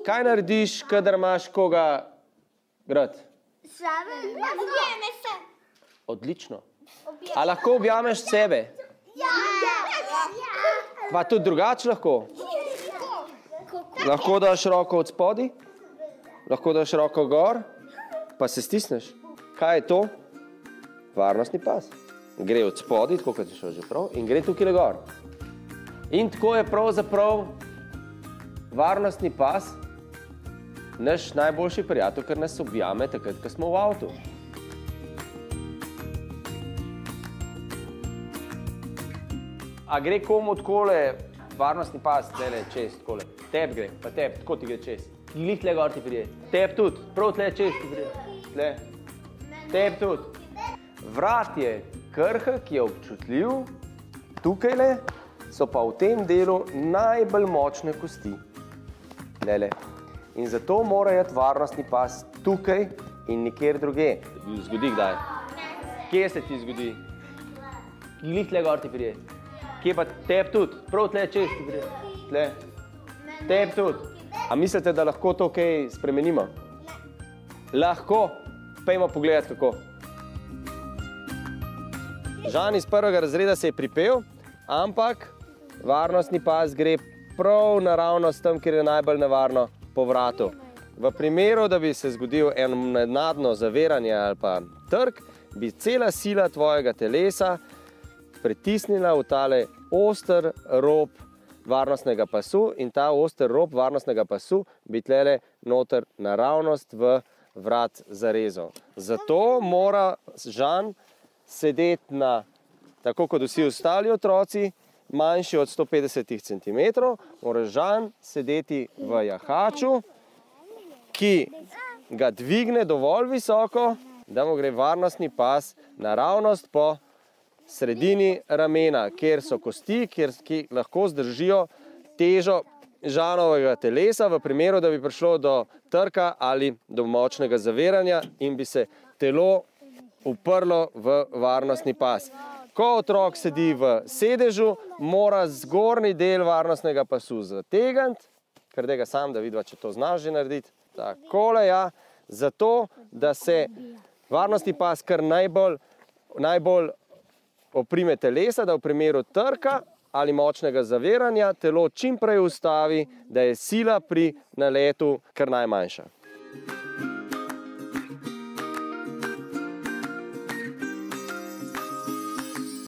Kaj narediš, kadar imaš koga grad? Objeme se. Odlično. A lahko objameš sebe? Ja. Pa tudi drugače lahko? Lahko daš roko od spodaj? Lahko daš roko gor? Pa se stisneš? Kaj je to? Varnostni pas. Gre od spodaj, tako kot je šel že prav, in gre tukaj gor. In tako je pravzaprav varnostni pas naš najboljši prijatelj, ker nas objame takrat, ko smo v avtu. A gre komu takole varnostni pas, tlele čez, takole? Teb gre, pa teb, tako ti gre čez. Glih tle gor ti prije. Teb tudi, prav tle čez ti prije. Tle. Teb tudi. Vrat je krhek, je občutljiv, tukajle so pa v tem delu najbolj močne kosti. Lele. In zato mora iti varnostni pas tukaj in nikjer druge. Zgodi kdaj? Kje se ti zgodi? Glih tle gor ti prije. Kje pa teb tudi? Prav tle čez ti prije. Tle. Teb tudi. A mislite, da lahko to kaj spremenimo? Lahko. Pejmo pogledati kako. Žan iz prvega razreda se je pripel, ampak varnostni pas gre prav naravnost tam, kjer je najbolj nevarno, po vratu. V primeru, da bi se zgodil eno nenadno zaviranje ali pa trk, bi cela sila tvojega telesa pritisnila v tale oster rob varnostnega pasu in ta oster rob varnostnega pasu bi tlele noter naravnost v vrat zarezal. Zato mora Žan sedeti na, tako kot vsi ostali otroci, manjši od 150 cm, mora Žan sedeti v jahaču, ki ga dvigne dovolj visoko, da mu gre varnostni pas naravnost po sredini ramena, kjer so kosti, ki lahko zdržijo težo Žanovega telesa v primeru, da bi prišlo do trka ali do močnega zaviranja in bi se telo uprlo v varnostni pas. Ko otrok sedi v sedežu, mora zgornji del varnostnega pasu zategniti, ker da ga sam, da vidva, če to znaš že narediti. Takole, ja, zato, da se varnostni pas kar najbolj oprime telesa, da v primeru trka ali močnega zaviranja telo čim prej ustavi, da je sila pri naletu kar najmanjša.